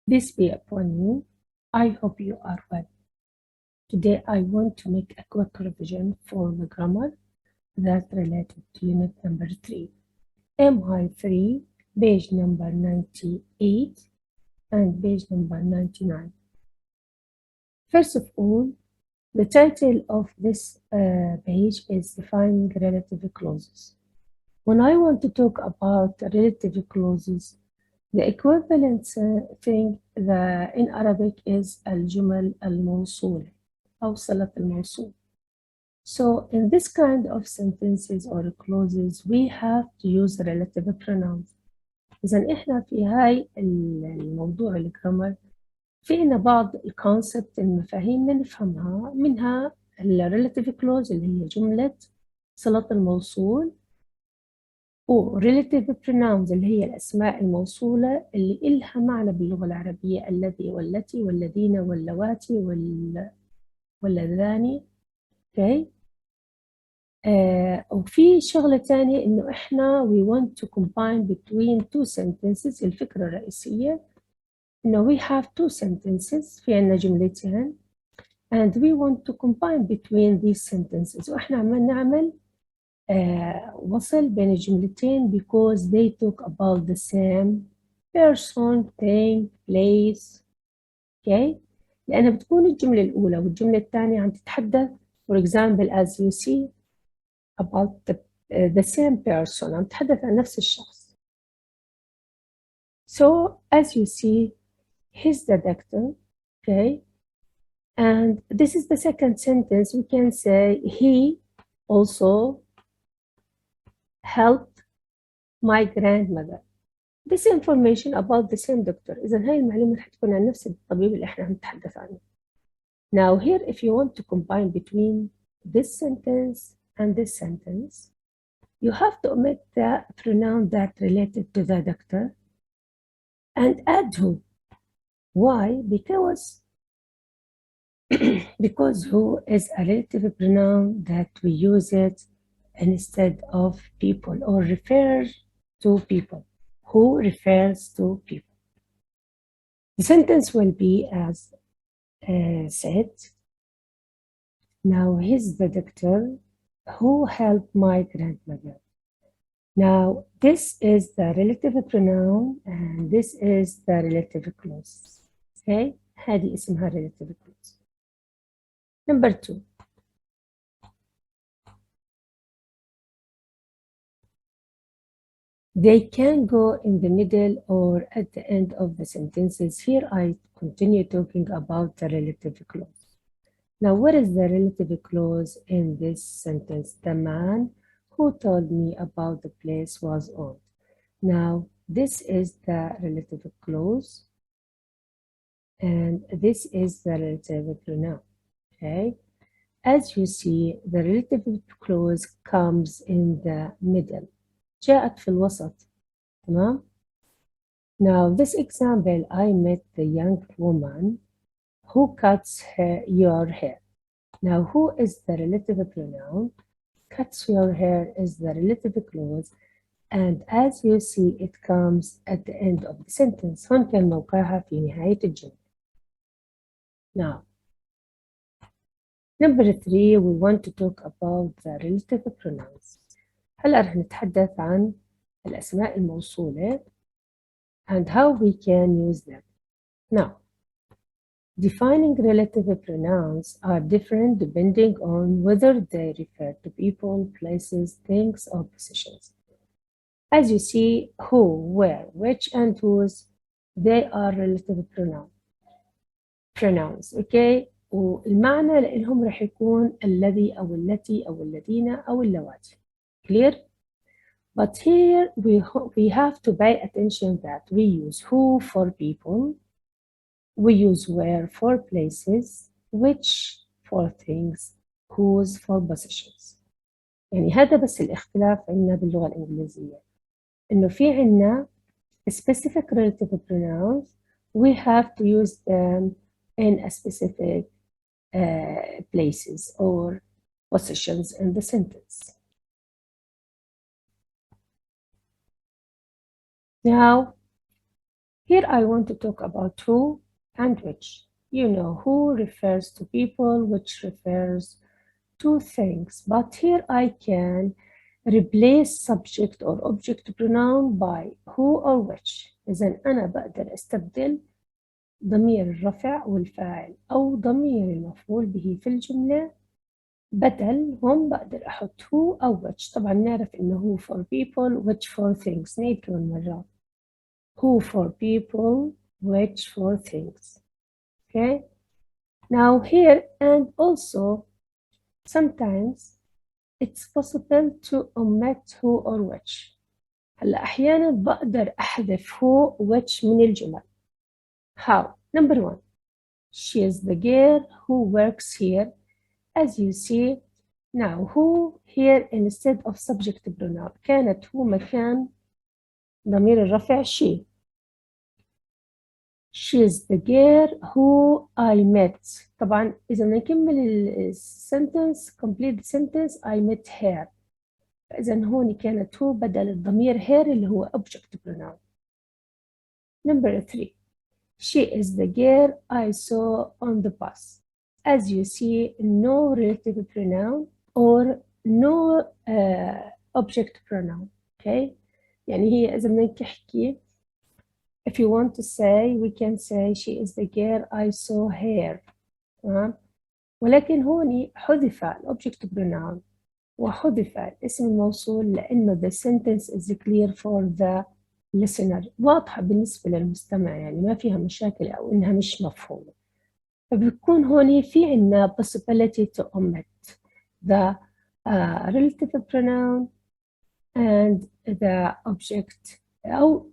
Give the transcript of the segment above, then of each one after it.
Peace be upon you. I hope you are well. Today I want to make a quick revision for the grammar that's related to unit number 3. MI3, page number 98 and page number 99. First of all, the title of this page is Defining Relative Clauses. When I want to talk about relative clauses, the equivalent thing in Arabic is الجمل الموصولة أو صلة الموصول. So in this kind of sentences or clauses, we have to use relative pronouns. إذا إحنا في هاي الموضوع الجرامر فينا بعض الكونسبت المفاهيم نفهمها، منها relative clause اللي هي جملة صلة الموصول، و relative pronouns اللي هي الأسماء الموصولة اللي إلها معنى باللغة العربية الذي والتي والذين واللواتي واللذان. okay. وفي شغلة تانية إنه إحنا we want to combine between two sentences. الفكرة الرئيسية إنه we have two sentences في عنا جملتين and we want to combine between these sentences، وإحنا عمال نعمل وصل بين الجملتين because they talk about the same person, thing, place. okay. لأنها بتكون الجملة الأولى والجملة الثانية عم تتحدث for example as you see about the same person، عم تتحدث عن نفس الشخص. So as you see he's the doctor. okay. And this is the second sentence. We can say he also helped my grandmother. This information about the same doctor. إذا هاي المعلومة رح تكون عن نفس الطبيب اللي إحنا هنتحدث عنه. Now here if you want to combine between this sentence and this sentence, you have to omit the pronoun that related to the doctor and add who. Why? Because who is a relative pronoun that we use it instead of people or refers to people. Who refers to people. The sentence will be as said. Now he's the doctor who helped my grandmother. Now this is the relative pronoun and this is the relative clause. Okay, هذه اسمها relative clause. Number 2. They can go in the middle or at the end of the sentences. Here I continue talking about the relative clause. Now what is the relative clause in this sentence? The man who told me about the place was old. Now this is the relative clause and this is the relative pronoun. Okay. As you see, the relative clause comes in the middle. جاءت في الوسط. تمام. Now this example, I met the young woman who cuts your hair. Now who is the relative pronoun? Cuts your hair is the relative clause and as you see it comes at the end of the sentence. هون كان موقعها في نهاية الجملة. Now number 3, we want to talk about the relative pronouns. هلا رح نتحدث عن الأسماء الموصولة and how we can use them. Now, defining relative pronouns are different depending on whether they refer to people, places, things, or positions. As you see, who, where, which, and whose, they are relative pronouns. Okay? والمعنى لهم رح يكون الذي أو التي أو الذين أو اللواتي. Clear? But here we have to pay attention that we use who for people, we use where for places, which for things, whose for positions. يعني هذا بس الاختلاف عندنا باللغة الإنجليزية، إنه في عندنا specific relative pronouns we have to use them in a specific places or positions in the sentence. Now Here I want to talk about who and which. You know, who refers to people, which refers to things. But here I can replace subject or object pronoun by who or which. إذا أنا بقدر أستبدل ضمير الرفع والفاعل أو ضمير المفعول به في الجملة بدل هم بقدر أحط who أو which. طبعا نعرف إنه who for people which for things. نعيد كمان مرة who for people which for things. Okay, now here and also sometimes it's possible to omit who or which. هلا أحيانا بقدر أحذف who which من الجمل. How? Number one, she is the girl who works here. As you see now, who here instead of subject pronoun كانت هو مكان ضمير الرفع she. She is the girl who I met. طبعا إذا نكمل السنتنس complete the sentence I met her. إذا هون كانت هو بدل الضمير her اللي هو object pronoun. Number 3. She is the girl I saw on the bus. As you see, no relative pronoun or no object pronoun. Okay? يعني هي إذا بدنا نحكي if you want to say we can say she is the girl I saw her. تمام؟ ولكن هون حذف الobject pronoun وحذف الاسم الموصول لأنه the sentence is clear for the listener. واضحة بالنسبة للمستمع يعني ما فيها مشاكل أو إنها مش مفهومة. فبيكون هون في عنا possibility to omit the relative pronoun and the object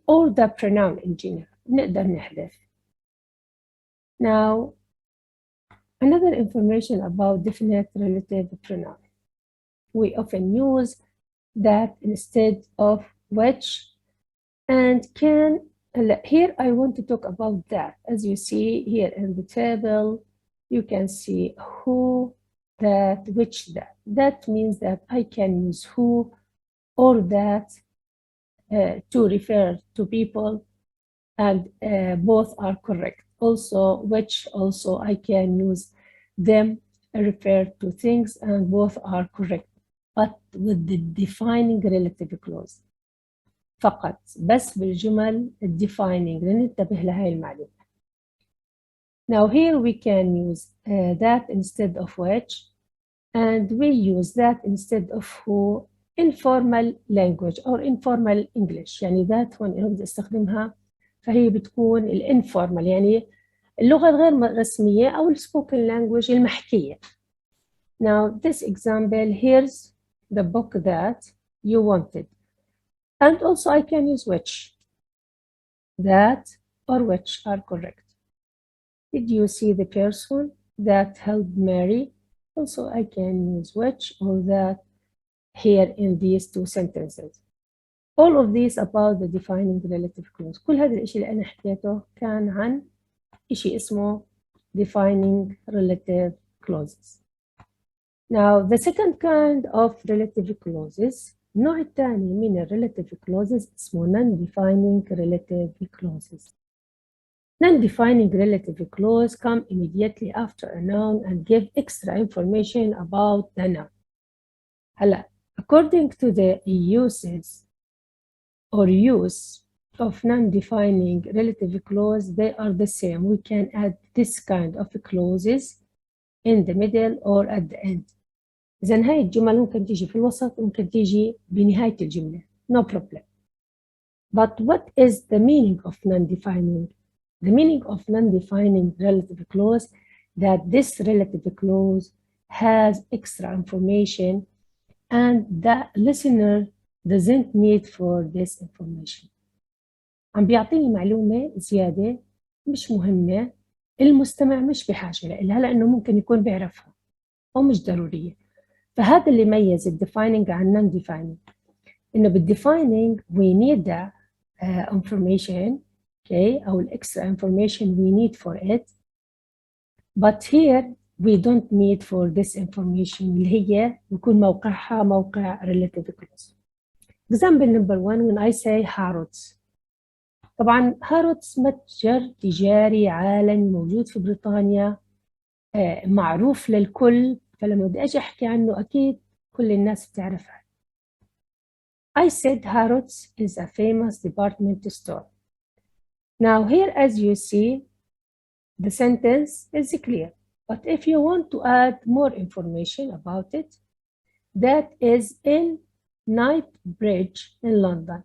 or the pronoun in general. نقدر نحذف. Now, another information about definite relative pronoun. We often use that instead of which and can. Here I want to talk about that. As you see here in the table, you can see who, that, which, that. That means that I can use who or that to refer to people and both are correct. Also, which also I can use them refer to things and both are correct. But with the defining relative clause. فقط بس بالجمل defining لننتبه لهاي المعلومة. Now here we can use that instead of which and we use that instead of who in formal language or informal English. يعني that هون أنا بدي أستخدمها فهي بتكون الانفورمال يعني اللغة الغير رسمية أو السبوكن language المحكية. Now this example, here's the book that you wanted. And also I can use which. That or which are correct. Did you see the person that helped Mary? Also I can use which or that here in these two sentences. All of these about the defining relative clause. كل هذا الاشي اللي أنا حكيته كان عن إشي اسمه defining relative clauses. Now the second kind of relative clauses النوع الثاني من ال relative clauses اسمه non-defining relative clauses. Non-defining relative clause come immediately after a noun and give extra information about the noun. هلا according to the uses or use of non-defining relative clause, they are the same. We can add this kind of clauses in the middle or at the end. إذن هاي الجمل ممكن تيجي في الوسط ممكن تيجي بنهاية الجملة. No problem. But what is the meaning of non-defining? The meaning of non-defining relative clause that this relative clause has extra information and the listener doesn't need for this information. عم بيعطيني معلومة زيادة مش مهمة المستمع مش بحاجة لها لأنه ممكن يكون بيعرفها أو مش ضرورية. فهذا اللي يميز الديفايننج عن non-defining. إنه بالdefining we need the information, okay, أو extra information we need for it. But here we don't need for this information اللي هي يكون موقعها موقع relative clause. Example number 1, when I say Harrods. طبعا هاروتس متجر تجاري عالمي موجود في بريطانيا، معروف للكل، فلما بدي أجي أحكي عنه أكيد كل الناس بتعرفها. I said Harrods is a famous department store. Now here, as you see, the sentence is clear. But if you want to add more information about it, that is in Knightsbridge in London.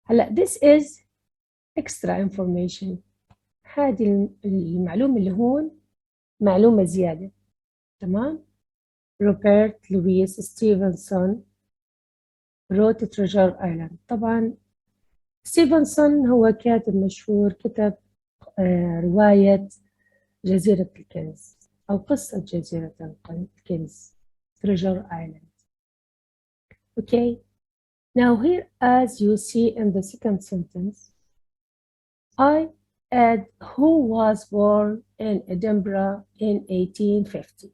هلا this is extra information. هذه المعلومة اللي هون معلومة زيادة. تمام؟ روبرت لويس ستيفنسون wrote Treasure Island. طبعا ستيفنسون هو كاتب مشهور، كتب رواية جزيرة الكنز أو قصة جزيرة الكنز Treasure Island. Okay, now here, as you see in the second sentence, I add who was born in Edinburgh in 1850.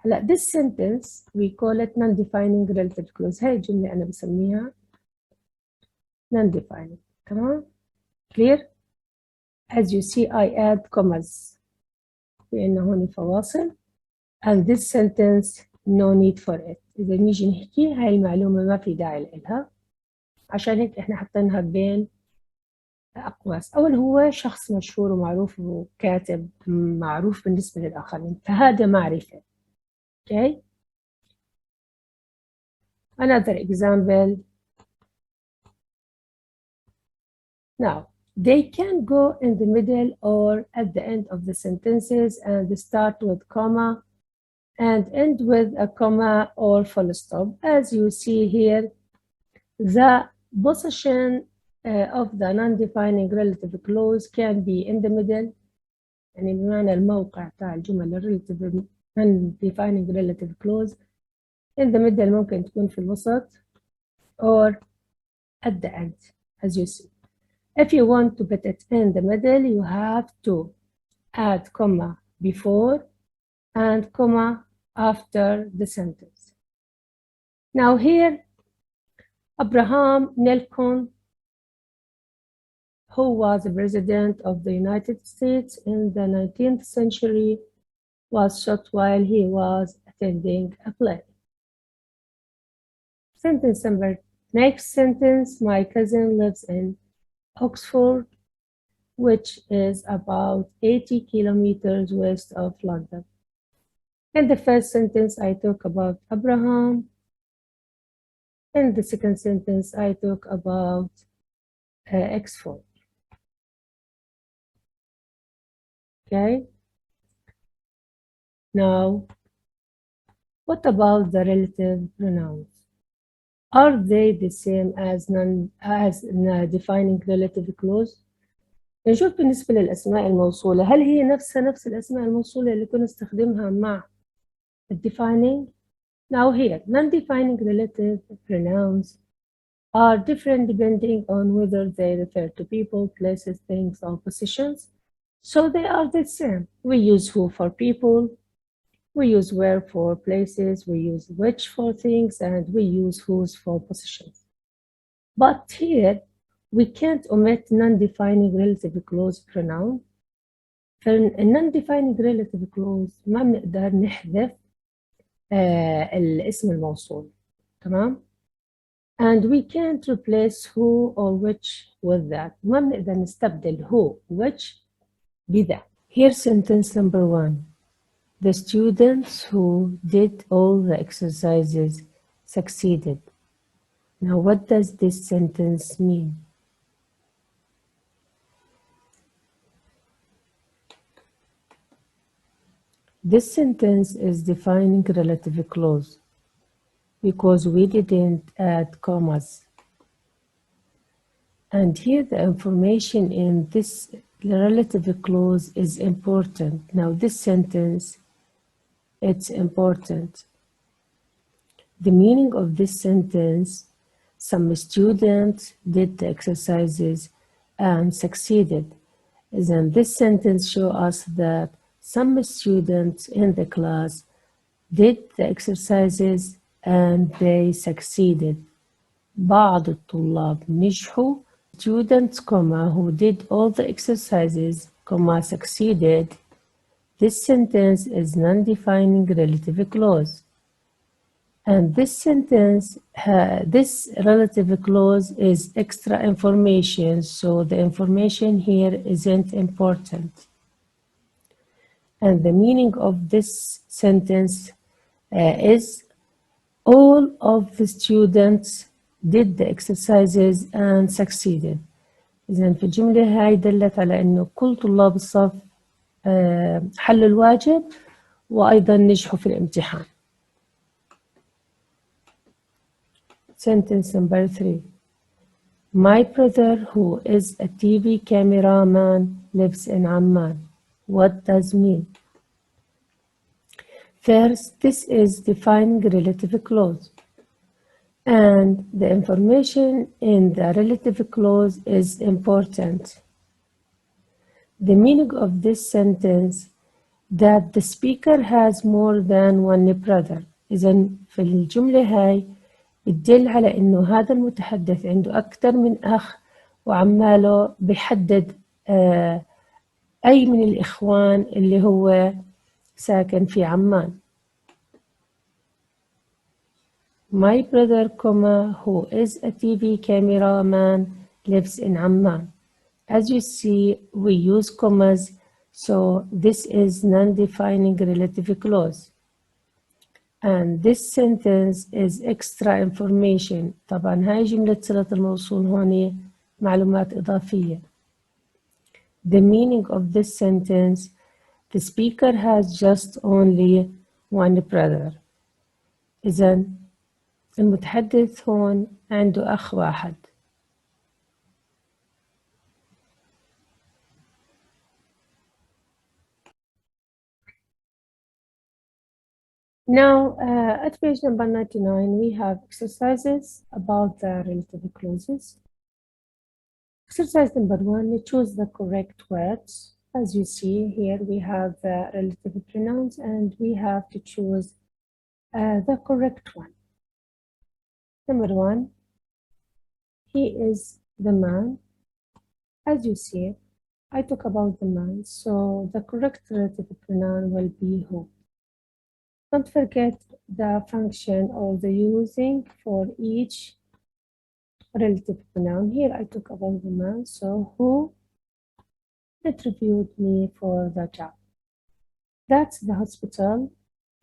هلا this sentence we call it non-defining relative clause. هاي الجملة أنا بسميها non-defining. تمام؟ clear? As you see, I add commas لأن هون فواصل. And this sentence no need for it. إذا نيجي نحكي هاي المعلومة ما في داعي لها، عشان هيك إحنا حطيناها بين أقواس. أول هو شخص مشهور ومعروف وكاتب معروف بالنسبة للآخرين، فهذا معرفة. Okay. Another example. Now, they can go in the middle or at the end of the sentences and start with comma and end with a comma or full stop. As you see here, the position of the non-defining relative clause can be in the middle. يعني بمعنى الموقع تاع الجمل non-defining relative clause in the middle ممكن تكون في الوسط or at the end, as you see. If you want to put it in the middle, you have to add comma before and comma after the sentence. Now here, Abraham Lincoln, who was the president of the United States in the 19th century, was shot while he was attending a play. Sentence number, next sentence, my cousin lives in Oxford, which is about 80 kilometers west of London. In the first sentence, I talk about Abraham. In the second sentence, I talk about Oxford. Okay. Now, what about the relative pronouns? Are they the same as defining relative clause? نشوف بالنسبة للأسماء الموصولة، هل هي نفس الأسماء الموصولة اللي كنا نستخدمها مع defining? Now here, non-defining relative pronouns are different depending on whether they refer to people, places, things, or positions. So they are the same. We use who for people, we use where for places, we use which for things, and we use whose for positions. But here, we can't omit non-defining relative clause pronoun. non-defining relative clause ما بنقدر نحذف الاسم الموصول. تمام؟ And we can't replace who or which with that. ما بنقدر نستبدل who, which بذا. Here's sentence number 1. The students who did all the exercises succeeded. Now, what does this sentence mean? This sentence is defining relative clause because we didn't add commas. And here the information in this relative clause is important. Now this sentence, it's important. The meaning of this sentence, some students did the exercises and succeeded. Then this sentence shows us that some students in the class did the exercises and they succeeded. بعض الطلاب نجحوا students, who did all the exercises, succeeded. This sentence is non-defining relative clause. And this sentence, this relative clause is extra information, so the information here isn't important. And the meaning of this sentence is all of the students did the exercises and succeeded. إذن في الجملة هاي دلت على إنه كل طلاب الصف حلوا الواجب وأيضا نجحوا في الامتحان. Sentence number 3. My brother, who is a TV cameraman, lives in Amman. What does mean? First, this is defining relative clause. And the information in the relative clause is important. The meaning of this sentence that the speaker has more than one brother. إذن في الجملة هاي بتدل على إنه هذا المتحدث عنده أكثر من أخ وعماله بيحدد أي من الإخوان اللي هو ساكن في عمان. My brother, who is a TV cameraman, lives in Amman. As you see, we use commas, so this is non-defining relative clause. And this sentence is extra information. طبعا هاي جملة صلة الموصول هون معلومات إضافية. The meaning of this sentence, the speaker has just only one brother. إذن المتحدث هون عنده أخ واحد. Now, at page number 99, we have exercises about the relative clauses. Exercise number 1, choose the correct words. As you see here, we have the relative pronouns and we have to choose the correct one. Number 1, he is the man. As you see, I talk about the man, so the correct relative pronoun will be who. Don't forget the function or the using for each relative pronoun. Here I talk about the man, so who interviewed me for the job. That's the hospital.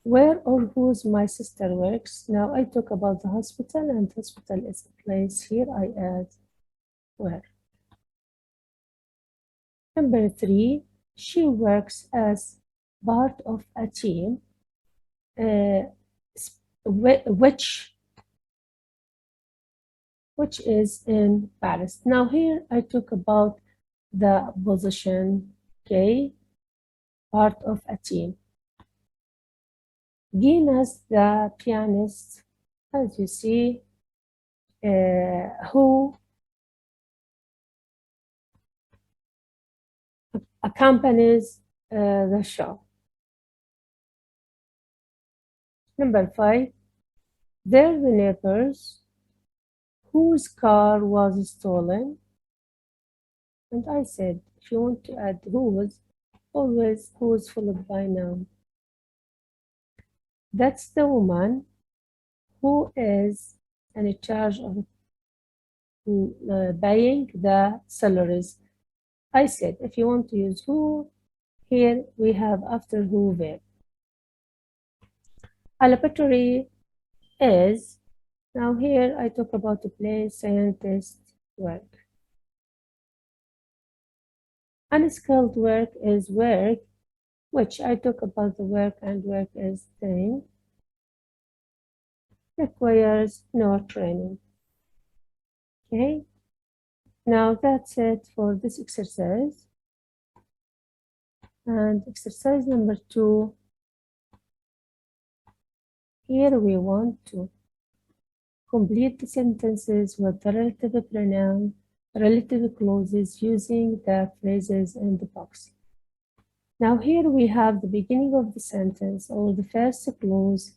Where or whose my sister works. Now I talk about the hospital, and hospital is a place. Here I add where. Number 3, she works as part of a team, which is in Paris. Now here I talk about the position, okay, part of a team. Gina's the pianist, as you see, who accompanies the show. Number 5, they're the neighbors whose car was stolen. And I said, if you want to add whose, always whose followed by noun. That's the woman who is in charge of paying the salaries. I said, if you want to use who, here we have after who verb. A laboratory is, now here I talk about the place scientist work. Unskilled work is work, which I talk about the work, and work is thing, requires no training. Okay, now that's it for this exercise. And exercise number 2, here we want to complete the sentences with the relative pronoun, relative clauses using the phrases in the box. Now here we have the beginning of the sentence or the first clause.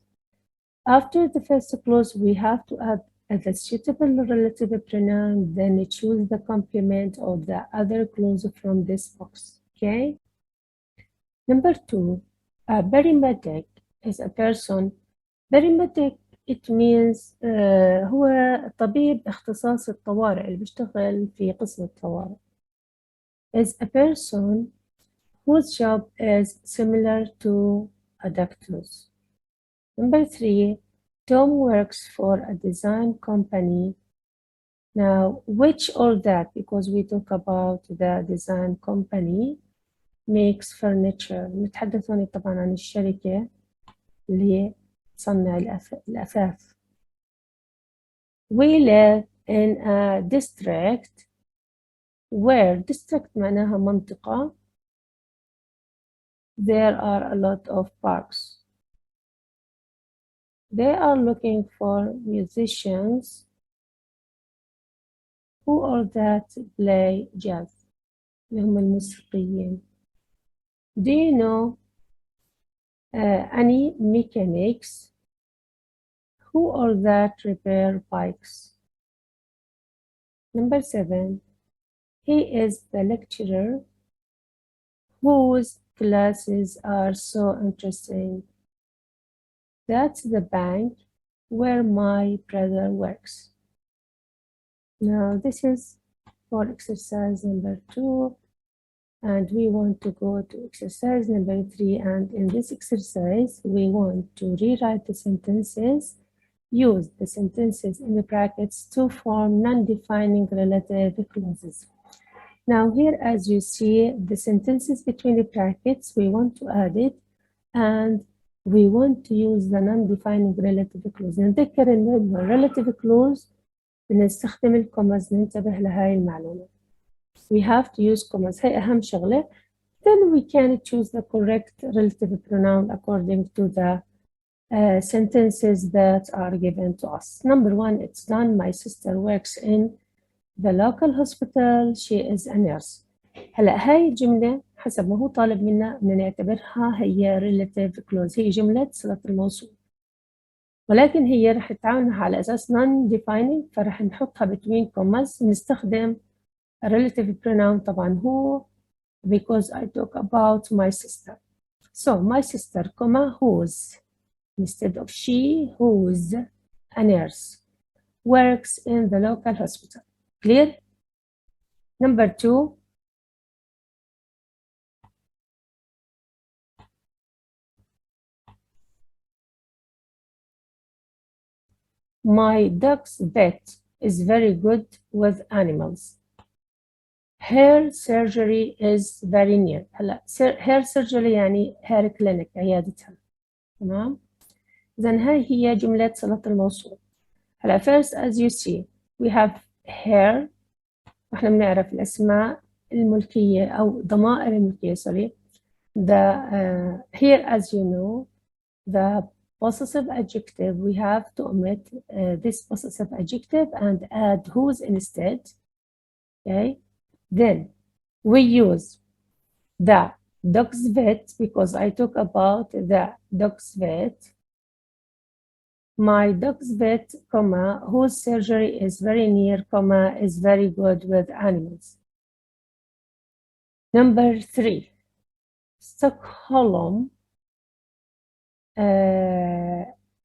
After the first clause, we have to add the suitable relative pronoun, then choose the complement or the other clause from this box. Okay. Number 2, a paramedic is a person. paramedic it means هو طبيب اختصاص الطوارئ اللي بيشتغل في قسم الطوارئ. is a person whose job is similar to a doctor's. Number 3, Tom works for a design company. Now, which or that, because we talk about the design company, makes furniture. نتحدث هنا طبعا عن الشركة اللي تصنع الأثاث. We live in a district where district معناها منطقة. There are a lot of parks. They are looking for musicians who are that play jazz. اللي هم الموسيقيين. Do you know any mechanics who are that repair bikes? Number 7, he is the lecturer whose classes are so interesting. That's the bank where my brother works. Now this is for exercise number 2, and we want to go to exercise number 3, and in this exercise we want to rewrite the sentences. Use the sentences in the brackets to form non-defining relative clauses. Now here, as you see, the sentences between the brackets, we want to add it, and we want to use the non-defining relative clause. نتذكر إن relative clause بنستخدم الكوماز، ننتبه لهاي المعلومة. We have to use commas. هاي أهم شغلة. Then we can choose the correct relative pronoun according to the sentences that are given to us. Number 1, it's done. My sister works in the local hospital. She is a nurse. هلا هاي الجملة حسب ما هو طالب منا بدنا نعتبرها هي relative clause. هي جملة صلة الموصول. ولكن هي رح نتعاملها على أساس non-defining، فرح نحطها between commas. نستخدم relative pronoun طبعا هو because I talk about my sister. So my sister, comma, whose instead of she, whose a nurse works in the local hospital. Clear? Number 2. My dog's vet is very good with animals. Her surgery is very near. هلا her surgery يعني her clinic عيادتها. تمام؟ إذن هاي هي جملة صلة الموصول. هلا first as you see we have her. واحنا بنعرف الأسماء الملكية أو ضمائر الملكية sorry. Here as you know the possessive adjective, we have to omit this possessive adjective and add whose instead. Okay, then we use the dog's vet because I talk about the dog's vet. My dog's vet, comma, whose surgery is very near, comma, is very good with animals. Number 3, Stockholm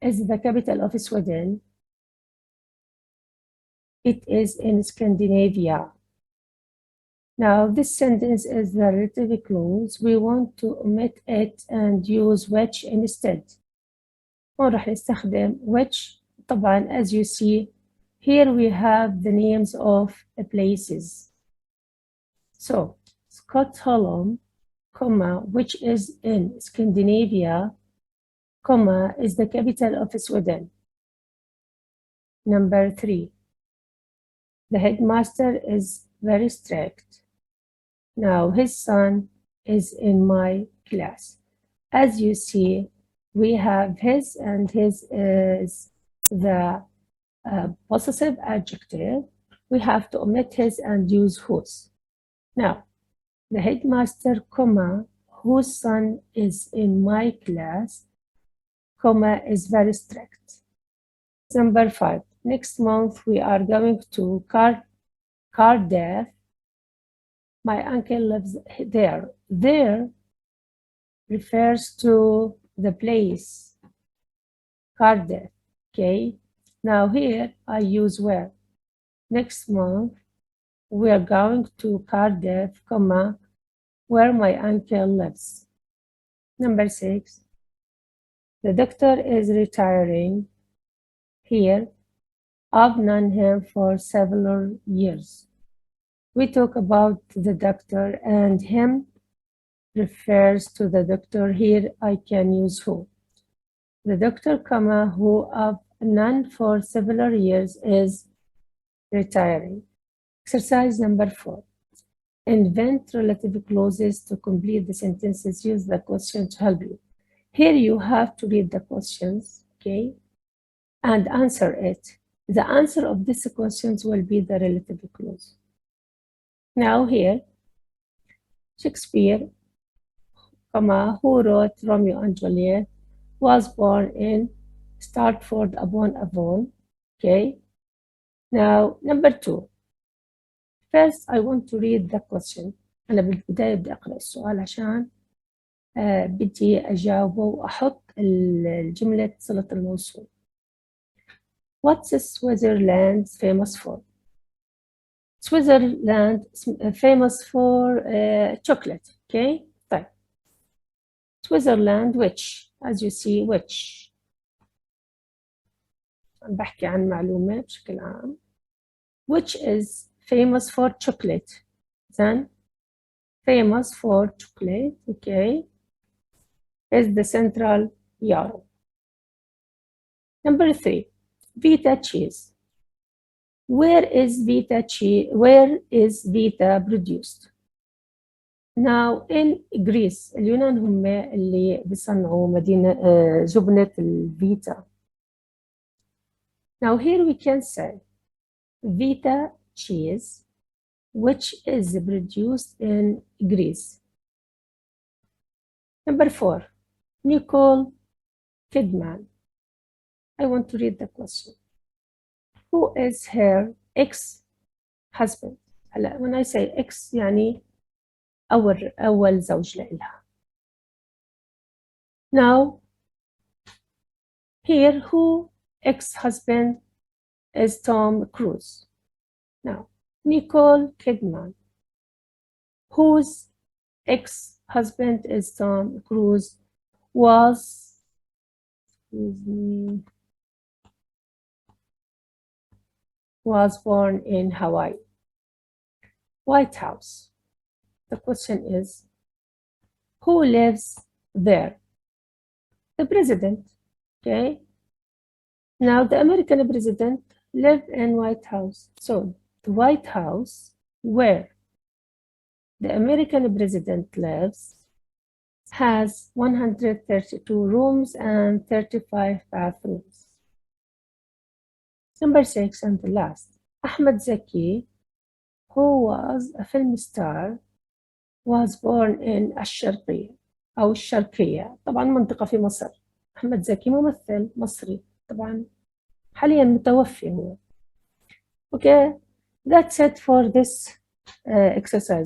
is the capital of Sweden. It is in Scandinavia. Now this sentence is the relative clause. We want to omit it and use which instead. وراح نستخدم which. طبعا as you see here we have the names of places. So Stockholm, comma, which is in Scandinavia, comma, is the capital of Sweden. Number 3, the headmaster is very strict. Now his son is in my class. As you see, we have his, and his is the possessive adjective. We have to omit his and use whose. Now, the headmaster, comma, whose son is in my class, comma, is very strict. Number 5, next month we are going to Cardiff. My uncle lives there. There refers to the place, Cardiff. Okay. Now here I use where. Next month we are going to Cardiff, comma, where my uncle lives. Number 6. The doctor is retiring. Here, I've known him for several years. We talk about the doctor and him refers to the doctor. Here I can use who. The doctor, comma, who I've known for several years is retiring. Exercise number 4. Invent relative clauses to complete the sentences. Use the question to help you. Here you have to read the questions, okay, and answer it. The answer of these questions will be the relative clause. Now here, Shakespeare, comma, who wrote Romeo and Juliet, was born in Stratford-upon-Avon, okay. Now, number 2. First, I want to read the question. أنا بالبداية بدي أقرأ السؤال عشان بدي أجاوبه وأحط الجملة صلة الموصول. What's Switzerland famous for? Switzerland famous for chocolate, okay? طيب. Switzerland which, as you see, which. عم بحكي عن معلومة بشكل عام. Which is famous for chocolate. Then, famous for chocolate, okay, is the Central Europe. Number 3, Vita cheese. Where is Vita cheese? Where is Vita produced? Now in Greece, اليونان هم اللي بيصنعوا مدينة جبنة الفيتا. Now here we can say Vita cheese, which is produced in Greece. Number 4, Nicole Kidman. I want to read the question. Who is her ex-husband? هلا when I say ex يعني أول زوج لإلها. Now here who ex-husband is Tom Cruise. Now Nicole Kidman, whose ex-husband is Tom Cruise, was born in Hawaii. White House. The question is, who lives there? The president, okay? Now the American president lived in White House. So the White House where the American president lives has 132 rooms and 35 bathrooms. Number 6 and the last, Ahmed Zaki, who was a film star, was born in الشرقية أو الشرقية، طبعا منطقة في مصر. أحمد زكي ممثل مصري، طبعا حاليا متوفي هو. Okay, that's it for this exercise.